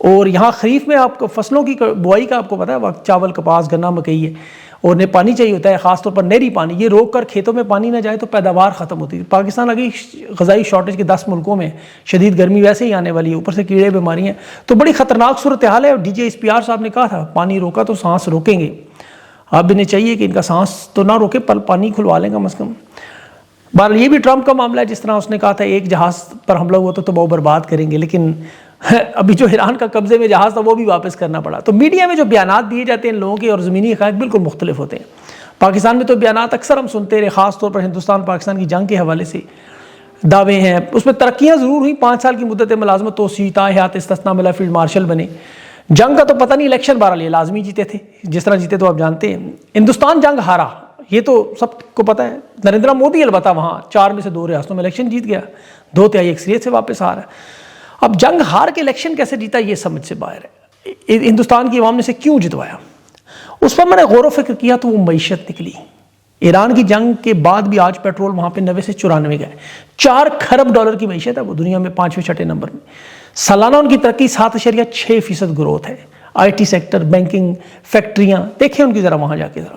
اور یہاں خریف میں آپ کو فصلوں کی بوائی کا آپ کو پتہ ہے وقت چاول کپاس گنا مکئی ہے اور انہیں پانی چاہیے ہوتا ہے، خاص طور پر نہری پانی، یہ روک کر کھیتوں میں پانی نہ جائے تو پیداوار ختم ہوتی ہے۔ پاکستان اگئی غذائی شارٹیج کے 10 ملکوں میں، شدید گرمی ویسے ہی آنے والی ہے، اوپر سے کیڑے بیماریاں، تو بڑی خطرناک صورتحال ہے۔ اور D J S P R صاحب نے کہا تھا پانی روکا تو سانس روکیں گے، اب انہیں چاہیے کہ ان کا سانس تو نہ روکے پر پانی کھلوا لیں کم از کم۔ بہرحال یہ بھی ٹرمپ کا معاملہ ہے، جس طرح اس نے کہا تھا ایک جہاز پر حملہ ہوا تو تباہ و برباد کریں گے، لیکن ابھی جو ایران کا قبضے میں جہاز تھا وہ بھی واپس کرنا پڑا۔ تو میڈیا میں جو بیانات دیے جاتے ہیں ان لوگوں کے اور زمینی حقائق بالکل مختلف ہوتے ہیں۔ پاکستان میں تو بیانات اکثر ہم سنتے رہے، خاص طور پر ہندوستان پاکستان کی جنگ کے حوالے سے دعوے ہیں، اس میں ترقیاں ضرور ہوئیں، 5 سال کی مدت ملازمت توسیع، تاحیات استثنا ملا، فیلڈ مارشل بنے۔ جنگ کا تو پتہ نہیں، الیکشن بہرحال یہ لازمی جیتے تھے، جس طرح جیتے تو آپ جانتے ہیں۔ ہندوستان جنگ ہارا، یہ تو سب کو پتہ ہے۔ نریندر مودی البتہ وہاں 4 میں سے 2 ریاستوں میں الیکشن جیت گیا، 2/3 اکثریت سے واپس آ رہا ہے۔ اب جنگ ہار کے الیکشن کیسے جیتا یہ سمجھ سے باہر ہے۔ ہندوستان کی عوام نے اسے کیوں جتوایا، اس پر میں نے غور و فکر کیا تو وہ معیشت نکلی۔ ایران کی جنگ کے بعد بھی آج پیٹرول وہاں پہ 90 سے 94 گئے، 4 کھرب ڈالر کی معیشت ہے وہ دنیا میں 5ویں 6 نمبر میں۔ سالانہ ان کی ترقی 7.6% گروتھ ہے۔ آئی ٹی سیکٹر، بینکنگ، فیکٹریاں دیکھیں ان کی ذرا وہاں جا کے ذرا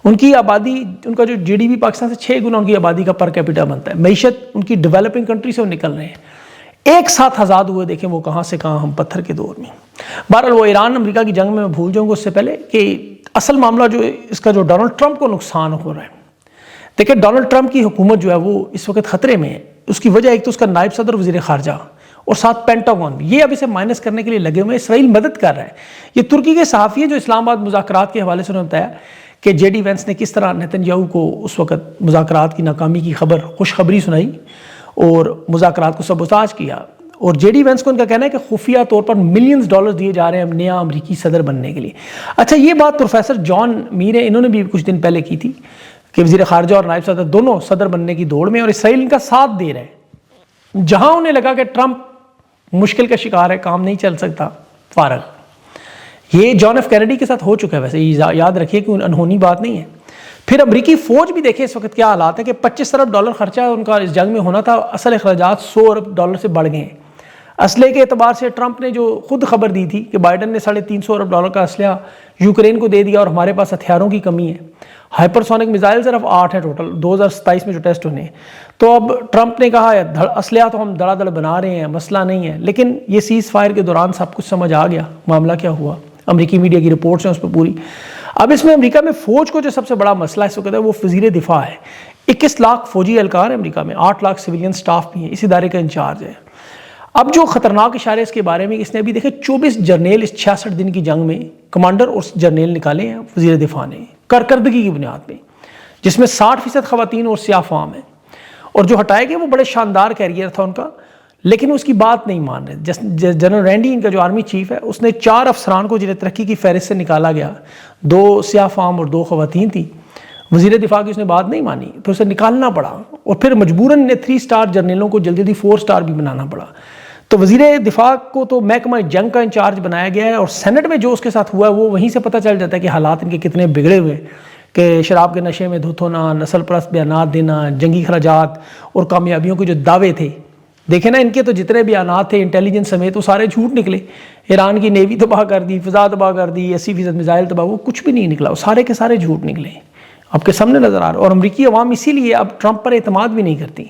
ان کی آبادی، ان کا جو جی ڈی پی پاکستان سے 6 گنا ان کی آبادی کا پر کیپیٹا بنتا ہے۔ معیشت ان کی ڈیولپنگ کنٹری سے وہ نکل رہے ہیں، ایک ساتھ آزاد ہوئے، دیکھیں وہ کہاں سے کہاں، ہم پتھر کے دور میں۔ بہرحال وہ ایران امریکہ کی جنگ میں بھول جاؤں گا اس سے پہلے کہ اصل معاملہ جو اس کا جو ڈونلڈ ٹرمپ کو نقصان ہو رہا ہے۔ دیکھیں ڈونلڈ ٹرمپ کی حکومت جو ہے وہ اس وقت خطرے میں ہے۔ اس کی وجہ ایک تو اس کا نائب صدر وزیر خارجہ اور ساتھ پینٹاگون بھی، یہ اب اسے مائنس کرنے کے لیے لگے ہوئے ہیں۔ اسرائیل مدد کر رہا ہے۔ یہ ترکی کے صحافی ہیں جو اسلام آباد مذاکرات کے حوالے سے انہوں نے بتایا کہ جے ڈی وینس نے کس طرح نیتن یاہو کو اس وقت مذاکرات کی ناکامی کی خبر، خوشخبری سنائی اور مذاکرات کو سبوتاژ کیا۔ اور جے ڈی وینس کو ان کا کہنا ہے کہ خفیہ طور پر ملینز ڈالر دیے جا رہے ہیں نیا امریکی صدر بننے کے لیے۔ اچھا یہ بات پروفیسر جان میر ہے، انہوں نے بھی کچھ دن پہلے کی تھی کہ وزیر خارجہ اور نائب صدر دونوں صدر بننے کی دوڑ میں، اور اسرائیل ان کا ساتھ دے رہے ہیں۔ جہاں انہیں لگا کہ ٹرمپ مشکل کا شکار ہے، کام نہیں چل سکتا، فارغ۔ یہ جان ایف کینیڈی کے ساتھ ہو چکا ہے، ویسے یاد رکھیے کہ انہونی بات نہیں ہے۔ پھر امریکی فوج بھی دیکھیں اس وقت کیا حالات ہیں کہ 25 ارب ڈالر خرچہ ان کا اس جنگ میں ہونا تھا، اصل اخراجات 100 ارب ڈالر سے بڑھ گئے ہیں۔ اسلحے کے اعتبار سے ٹرمپ نے جو خود خبر دی تھی کہ بائیڈن نے 350 ارب ڈالر کا اسلحہ یوکرین کو دے دیا اور ہمارے پاس ہتھیاروں کی کمی ہے۔ ہائپر سونک میزائل صرف 8 ہے ٹوٹل 2027 میں جو ٹیسٹ ہونے ہیں۔ تو اب ٹرمپ نے کہا ہے اسلحہ تو ہم دڑا دڑ بنا رہے ہیں، مسئلہ نہیں ہے، لیکن یہ سیز فائر کے دوران سب کچھ سمجھ آ گیا معاملہ کیا ہوا۔ امریکی میڈیا کی رپورٹس ہیں اس پہ پوری۔ اب اس میں امریکہ میں فوج کو جو سب سے بڑا مسئلہ اس وقت ہے وہ وزیر دفاع ہے۔ 21 لاکھ فوجی اہلکار ہیں امریکہ میں، 8 لاکھ سویلین سٹاف بھی ہیں، اس ادارے کا انچارج ہے۔ اب جو خطرناک اشارے اس کے بارے میں، اس نے ابھی دیکھے 24 جرنیل اس 66 دن کی جنگ میں کمانڈر اور جرنیل نکالے ہیں وزیر دفاع نے کارکردگی کی بنیاد پہ، جس میں 60% خواتین اور سیاہ فام ہیں۔ اور جو ہٹائے گئے وہ بڑے شاندار کیریئر تھا ان کا، لیکن اس کی بات نہیں مان رہے۔ جنرل رینڈی ان کا جو آرمی چیف ہے، اس نے 4 افسران کو جنہیں ترقی کی فہرست سے نکالا گیا، 2 سیاہ فام اور 2 خواتین تھیں، وزیر دفاع کی اس نے بات نہیں مانی، پھر اسے نکالنا پڑا، اور پھر مجبوراً 3 سٹار جرنیلوں کو جلدی جلدی 4 سٹار بھی بنانا پڑا۔ تو وزیر دفاع کو تو محکمہ جنگ کا انچارج بنایا گیا ہے، اور سینٹ میں جو اس کے ساتھ ہوا ہے وہ وہیں سے پتہ چل جاتا ہے کہ حالات ان کے کتنے بگڑے ہوئے، کہ شراب کے نشے میں دھت ہونا، نسل پرست بیانات دینا، جنگی خراجات اور کامیابیوں کے جو دعوے تھے، دیکھیں نا ان کے تو جتنے بیانات تھے انٹیلیجنس سمیت وہ سارے جھوٹ نکلے۔ ایران کی نیوی تباہ کر دی، فضا تباہ کر دی، 80% میزائل تباہ، وہ کچھ بھی نہیں نکلا، وہ سارے کے سارے جھوٹ نکلے، آپ کے سامنے نظر آ رہا ہے۔ اور امریکی عوام اسی لیے اب ٹرمپ پر اعتماد بھی نہیں کرتی،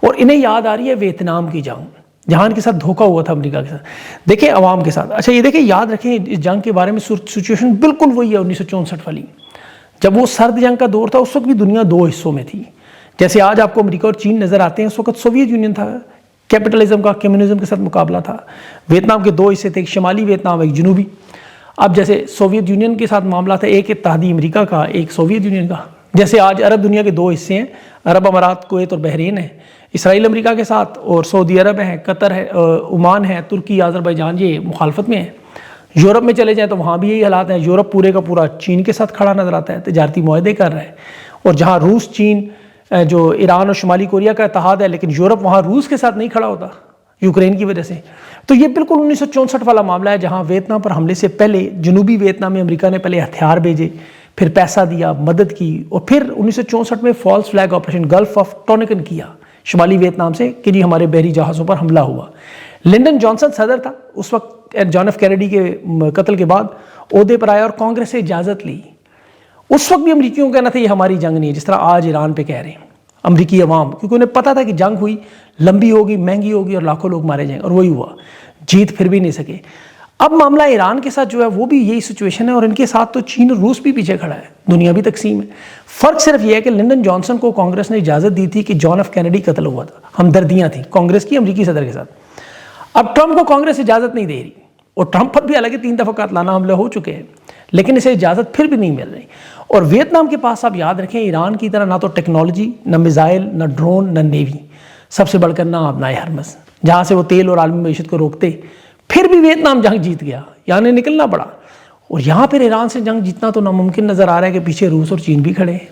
اور انہیں یاد آ رہی ہے ویتنام کی جنگ، جہاں ان کے ساتھ دھوکہ ہوا تھا امریکہ کے ساتھ، دیکھیں عوام کے ساتھ۔ اچھا یہ دیکھیں، یاد رکھیں اس جنگ کے بارے میں سچویشن بالکل وہی ہے 1964 والی، جب وہ سرد جنگ کا دور تھا، اس وقت بھی دنیا 2 حصوں میں تھی۔ جیسے آج آپ کو امریکہ اور چین نظر آتے ہیں، اس وقت سوویت یونین تھا، کیپٹلزم کا کمیونزم کے ساتھ مقابلہ تھا۔ ویتنام کے 2 حصے تھے، ایک شمالی ویتنام، ایک جنوبی۔ اب جیسے سوویت یونین کے ساتھ معاملہ تھا، ایک اتحادی امریکہ کا، ایک سوویت یونین کا۔ جیسے آج عرب دنیا کے 2 حصے ہیں، عرب امارات، کویت اور بحرین ہے، اسرائیل امریکہ کے ساتھ، اور سعودی عرب ہے، قطر ہے، عمان ہے، ترکی، آذربائیجان، یہ مخالفت میں ہے۔ یورپ میں چلے جائیں تو وہاں بھی یہی حالات ہیں، یورپ پورے کا پورا چین کے ساتھ کھڑا نظر آتا ہے، تجارتی معاہدے کر رہا ہے۔ اور جہاں روس، چین، جو ایران اور شمالی کوریا کا اتحاد ہے، لیکن یورپ وہاں روس کے ساتھ نہیں کھڑا ہوتا یوکرین کی وجہ سے۔ تو یہ بالکل 1964 والا معاملہ ہے، جہاں ویتنام پر حملے سے پہلے جنوبی ویتنام میں امریکہ نے پہلے ہتھیار بھیجے، پھر پیسہ دیا، مدد کی، اور پھر 1964 میں false flag operation Gulf of Tonkin کیا شمالی ویتنام سے کہ جی ہمارے بحری جہازوں پر حملہ ہوا۔ لنڈن جانسن صدر تھا اس وقت، جان ایف کینیڈی کے قتل کے بعد عہدے پر آیا اور کانگریس سے اجازت لی. اس وقت بھی امریکیوں کا کہنا تھا یہ ہماری جنگ نہیں ہے، جس طرح آج ایران پہ کہہ رہے ہیں امریکی عوام، کیونکہ انہیں پتا تھا کہ جنگ ہوئی لمبی ہوگی، مہنگی ہوگی اور لاکھوں لوگ مارے جائیں گے، اور وہی ہوا، جیت پھر بھی نہیں سکے. اب معاملہ ایران کے ساتھ جو ہے وہ بھی یہی سچویشن ہے، اور ان کے ساتھ تو چین اور روس بھی پیچھے کھڑا ہے، دنیا بھی تقسیم ہے. فرق صرف یہ ہے کہ لنڈن جانسن کو کانگریس نے اجازت دی تھی کہ جان ایف کینیڈی قتل ہوا تھا، ہمدردیاں تھیں کانگریس کی امریکی صدر کے ساتھ. اب ٹرمپ کو کانگریس اجازت نہیں دے رہی، اور ٹرمپ پر بھی حالانکہ 3 دفعہ قاتلانہ حملے ہو چکے ہیں، لیکن اسے اجازت پھر بھی نہیں مل رہی. اور ویتنام کے پاس آپ یاد رکھیں ایران کی طرح نہ تو ٹیکنالوجی، نہ میزائل، نہ ڈرون، نہ نیوی، سب سے بڑھ کر نہ آبنائے ہرمز، جہاں سے وہ تیل اور عالمی معیشت کو روکتے. پھر بھی ویتنام جنگ جیت گیا، یعنی نکلنا پڑا. اور یہاں پھر ایران سے جنگ جیتنا تو ناممکن نظر آ رہا ہے کہ پیچھے روس اور چین بھی کھڑے ہیں.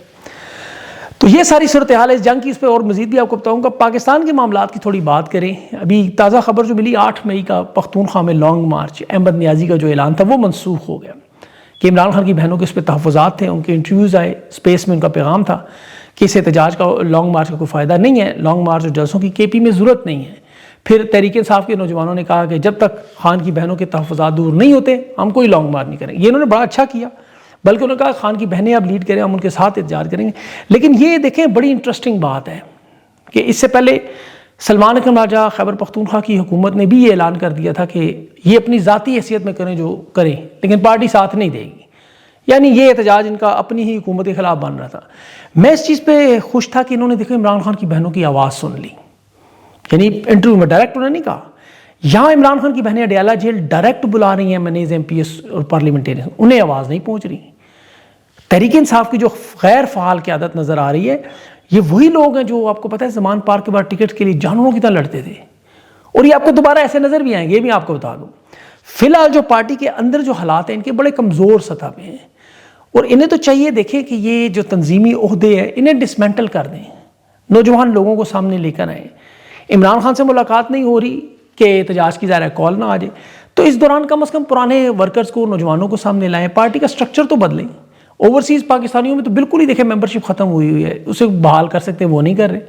تو یہ ساری صورتحال ہے اس جنگ کی. اس پہ اور مزید بھی آپ کو بتاؤں گا. پاکستان کے معاملات کی تھوڑی بات کریں. ابھی تازہ خبر جو ملی 8 مئی کا پختونخوا میں لانگ مارچ، احمد نیازی کا جو اعلان تھا وہ منسوخ ہو گیا کہ عمران خان کی بہنوں کے اس پہ تحفظات تھے، ان کے انٹرویوز آئے، اسپیس میں ان کا پیغام تھا کہ اس احتجاج کا لانگ مارچ کا کوئی فائدہ نہیں ہے، لانگ مارچ اور جلسوں کی کے پی میں ضرورت نہیں ہے. پھر تحریک انصاف کے نوجوانوں نے کہا کہ جب تک خان کی بہنوں کے تحفظات دور نہیں ہوتے ہم کوئی لانگ مارچ نہیں کریں گے. یہ انہوں نے بڑا اچھا کیا، بلکہ انہوں نے کہا خان کی بہنیں اب لیڈ کریں، ہم ان کے ساتھ احتجاج کریں گے. لیکن یہ دیکھیں بڑی انٹرسٹنگ بات ہے کہ اس سے پہلے سلمان اکرم راجہ خیبر پختونخوا کی حکومت نے بھی یہ اعلان کر دیا تھا کہ یہ اپنی ذاتی حیثیت میں کریں جو کریں، لیکن پارٹی ساتھ نہیں دے گی. یعنی یہ احتجاج ان کا اپنی ہی حکومت کے خلاف بن رہا تھا. میں اس چیز پہ خوش تھا کہ انہوں نے دیکھو عمران خان کی بہنوں کی آواز سن لی. یعنی انٹرویو میں ڈائریکٹ انہوں نے نہیں کہا. یہاں عمران خان کی بہنیں اڈیالہ جیل ڈائریکٹ بلا رہی ہیں منیز ایم پی ایس اور پارلیمنٹیرین، انہیں آواز نہیں پہنچ رہی. تحریک انصاف کی جو غیر فعال قیادت نظر آ رہی ہے، یہ وہی لوگ ہیں جو آپ کو پتہ ہے زمان پارک کے بعد ٹکٹ کے لیے جانوروں کی طرح لڑتے تھے، اور یہ آپ کو دوبارہ ایسے نظر بھی آئیں گے. یہ بھی آپ کو بتا دوں فی الحال جو پارٹی کے اندر جو حالات ہیں ان کے بڑے کمزور سطح پہ ہیں، اور انہیں تو چاہیے دیکھیں کہ یہ جو تنظیمی عہدے ہیں انہیں ڈسمینٹل کر دیں، نوجوان لوگوں کو سامنے لے کر آئیں. عمران خان سے ملاقات نہیں ہو رہی کہ احتجاج کی ظاہر کال نہ آ جائے، تو اس دوران کم از کم پرانے ورکرز کو، نوجوانوں کو سامنے لائیں، پارٹی کا سٹرکچر تو بدلیں. اوورسیز پاکستانیوں میں تو بالکل ہی دیکھیں ممبرشپ ختم ہوئی ہے، اسے بحال کر سکتے ہیں وہ نہیں کر رہے.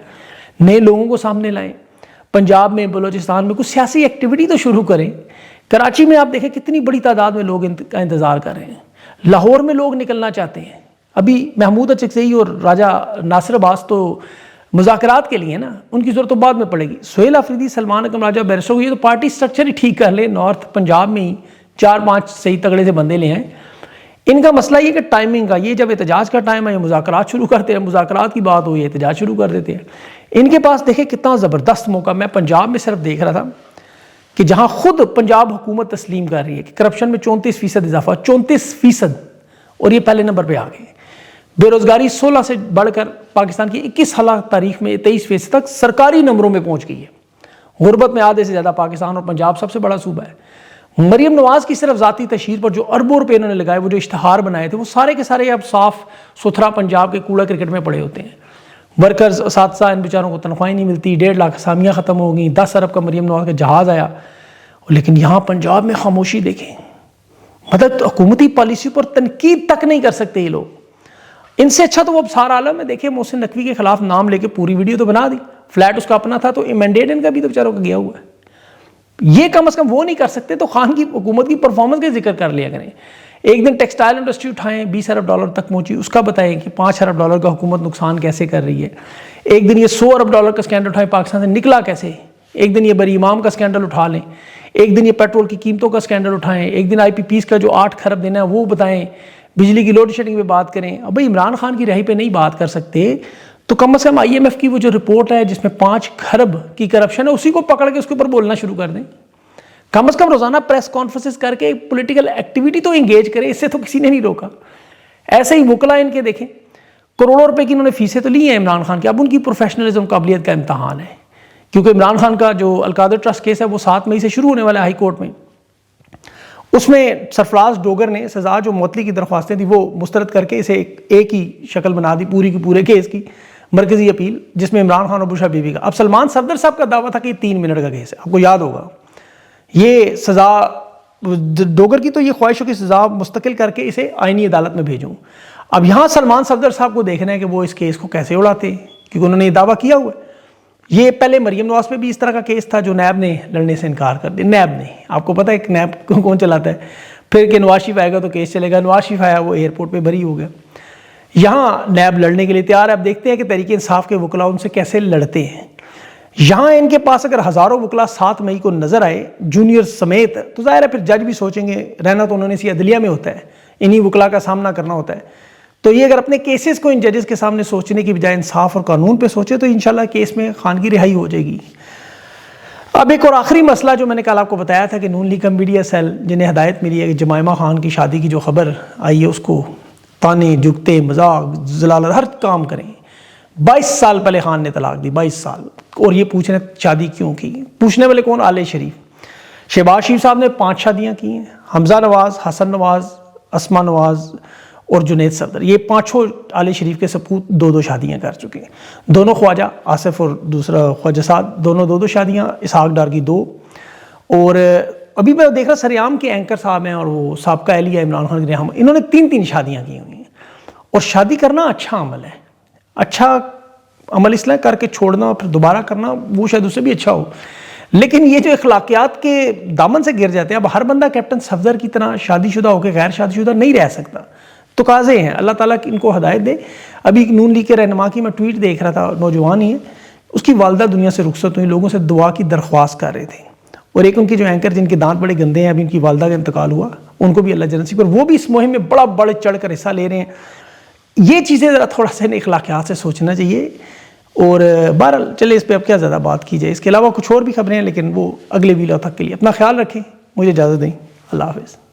نئے لوگوں کو سامنے لائیں. پنجاب میں، بلوچستان میں کچھ سیاسی ایکٹیویٹی تو شروع کریں. کراچی میں آپ دیکھیں کتنی بڑی تعداد میں لوگ کا انتظار کر رہے ہیں. لاہور میں لوگ نکلنا چاہتے ہیں. ابھی محمود اچکزئی اور راجہ ناصر عباس تو مذاکرات کے لیے نا، ان کی ضرورت تو بعد میں پڑے گی. سہیل آفریدی، سلمان اکرم راجہ، بیرسٹو، یہ تو پارٹی سٹرکچر ہی ٹھیک کر لیں. نارتھ پنجاب میں ہی 4-5 صحیح تگڑے سے بندے لے ہیں. ان کا مسئلہ یہ کہ ٹائمنگ کا، یہ جب احتجاج کا ٹائم ہے یہ مذاکرات شروع کرتے ہیں، مذاکرات کی بات ہو یہ احتجاج شروع کر دیتے ہیں. ان کے پاس دیکھیں کتنا زبردست موقع. میں پنجاب میں صرف دیکھ رہا تھا کہ جہاں خود پنجاب حکومت تسلیم کر رہی ہے کہ کرپشن میں 34% اضافہ، 34%، اور یہ پہلے نمبر پہ آ گئے. بے روزگاری 16 سے بڑھ کر پاکستان کی 21 سالہ تاریخ میں 23% تک سرکاری نمبروں میں پہنچ گئی ہے. غربت میں آدھے سے زیادہ پاکستان اور پنجاب سب سے بڑا صوبہ ہے. مریم نواز کی صرف ذاتی تشہیر پر جو اربوں روپے انہوں نے لگائے، وہ جو اشتہار بنائے تھے، وہ سارے کے سارے اب صاف ستھرا پنجاب کے کوڑا کرکٹ میں پڑے ہوتے ہیں. ورکرز، اساتذہ، ان بیچاروں کو تنخواہیں نہیں ملتی، 1.5 لاکھ اسامیاں ختم ہو گئیں، 10 ارب کا مریم نواز کا جہاز آیا. لیکن یہاں پنجاب میں خاموشی دیکھیں. مطلب حکومتی پالیسی پر تنقید تک نہیں کر سکتے یہ لوگ. ان سے اچھا تو وہ اب سارا عالم ہے. دیکھیں محسن نقوی کے خلاف نام لے کے پوری ویڈیو تو بنا دی، فلیٹ اس کا اپنا تھا تو مینڈیٹ ان کا بھی تو بیچاروں کا گیا ہوا ہے. یہ کم از کم وہ نہیں کر سکتے تو خان کی حکومت کی پرفارمنس کا ذکر کر لیا کریں. ایک دن ٹیکسٹائل انڈسٹری اٹھائیں، 20 ارب ڈالر تک پہنچی، اس کا بتائیں کہ 5 ارب ڈالر کا حکومت نقصان کیسے کر رہی ہے. ایک دن یہ 100 ارب ڈالر کا سکینڈل اٹھائیں، پاکستان سے نکلا کیسے. ایک دن یہ بری امام کا سکینڈل اٹھا لیں. ایک دن یہ پیٹرول کی قیمتوں کا سکینڈل اٹھائیں. ایک دن IPPs کا جو 8 کھرب دینا ہے وہ بتائیں. بجلی کی لوڈ شیڈنگ پہ بات کریں. اب بھائی عمران خان کی رہائی پہ نہیں بات کر سکتے تو کم از کم IMF کی وہ جو رپورٹ ہے جس میں 5 کھرب کی کرپشن ہے اسی کو پکڑ کے اس کے اوپر بولنا شروع کر دیں. کم از کم روزانہ پریس کانفرنسز کر کے پولیٹیکل ایکٹیویٹی تو انگیج کریں. اس سے تو کسی نے نہیں روکا. ایسے ہی وکلا ان کے دیکھیں کروڑوں روپے کی انہوں نے فیسیں تو لی ہیں عمران خان کی. اب ان کی پروفیشنلزم قابلیت کا امتحان ہے، کیونکہ عمران خان کا جو القادر ٹرسٹ کیس ہے وہ 7 مئی سے شروع ہونے والا ہے ہائی کورٹ میں. اس میں سرفراز ڈوگر نے سزا جو معطلی کی درخواستیں تھیں وہ مسترد کر کے اسے ایک ہی شکل بنا دی پوری کی پورے کیس کی، مرکزی اپیل، جس میں عمران خان اور بشرا بیوی کا. اب سلمان صفدر صاحب کا دعویٰ تھا کہ یہ 3 منٹ کا کیس ہے. آپ کو یاد ہوگا یہ سزا ڈوگر کی تو یہ خواہش ہو کہ سزا مستقل کر کے اسے آئینی عدالت میں بھیجوں. اب یہاں سلمان صفدر صاحب کو دیکھنا ہے کہ وہ اس کیس کو کیسے اڑاتے ہیں، کیونکہ انہوں نے یہ دعویٰ کیا ہوا ہے. یہ پہلے مریم نواز پہ بھی اس طرح کا کیس تھا جو نیب نے لڑنے سے انکار کر دیا. نیب نے, آپ کو پتہ ہے کہ نیب کون چلاتا ہے, پھر کہ نواز شریف آئے گا تو کیس چلے گا. نواز شریف آیا, وہ ایئرپورٹ پہ بری ہو گیا. یہاں نیب لڑنے کے لیے تیار ہے. اب دیکھتے ہیں کہ تحریک انصاف کے وکلاء ان سے کیسے لڑتے ہیں. یہاں ان کے پاس اگر ہزاروں وکلاء 7 مئی کو نظر آئے جونیئر سمیت, تو ظاہر ہے پھر جج بھی سوچیں گے, رہنا تو انہوں نے اسی عدلیہ میں ہوتا ہے, انہی وکلاء کا سامنا کرنا ہوتا ہے. تو یہ اگر اپنے کیسز کو ان ججز کے سامنے سوچنے کی بجائے انصاف اور قانون پہ سوچے تو انشاءاللہ کیس میں خان کی رہائی ہو جائے گی. اب ایک اور آخری مسئلہ جو میں نے کل آپ کو بتایا تھا کہ نون لیگ کا میڈیا سیل جنہیں ہدایت ملی ہے کہ جمائمہ خان کی شادی کی جو خبر آئی ہے اس کو تانے جھگتے مذاق ضلالت ہر کام کریں. 22 سال پہلے خان نے طلاق دی, 22 سال, اور یہ پوچھ رہے شادی کیوں کی. پوچھنے والے کون؟ آل شریف. شہباز شریف صاحب نے 5 شادیاں کی ہیں, حمزہ نواز, حسن نواز, اسما نواز اور جنید صفدر, یہ 5 آل شریف کے سپوت 2 شادیاں کر چکے ہیں. دونوں خواجہ آصف اور دوسرا خواجہ سعد, دونوں 2 شادیاں, اسحاق ڈار کی 2. اور ابھی میں دیکھ رہا سریام کے اینکر صاحب ہیں اور وہ سابقہ اہلیہ عمران خان کے رحم, انہوں نے 3 شادیاں کی ہوئی ہیں. اور شادی کرنا اچھا عمل ہے, اچھا عمل اس لیے کر کے چھوڑنا پھر دوبارہ کرنا وہ شاید اس سے بھی اچھا ہو. لیکن یہ جو اخلاقیات کے دامن سے گر جاتے ہیں, اب ہر بندہ کیپٹن صفدر کی طرح شادی شدہ ہو کے غیر شادی شدہ نہیں رہ سکتا. تقاضے ہیں, اللہ تعالیٰ ان کو ہدایت دے. ابھی نون لیگ کے رہنما کی میں ٹویٹ دیکھ رہا تھا, نوجوان ہی ہے, اس کی والدہ دنیا سے رخصت ہوئی, لوگوں سے دعا کی درخواست کر رہے تھے. اور ایک ان کے جو اینکر جن کے دانت بڑے گندے ہیں, ابھی ان کی والدہ کا انتقال ہوا, ان کو بھی اللہ جنت نصیب, پر وہ بھی اس مہم میں بڑھ چڑھ کر حصہ لے رہے ہیں. یہ چیزیں ذرا تھوڑا سا اخلاقیات سے سوچنا چاہیے. اور بہرحال چلے اس پہ اب کیا زیادہ بات کی جائے, اس کے علاوہ کچھ اور بھی خبریں ہیں لیکن وہ اگلے ویڈیو تک کے لیے اپنا خیال رکھیں. مجھے اجازت دیں, اللہ حافظ.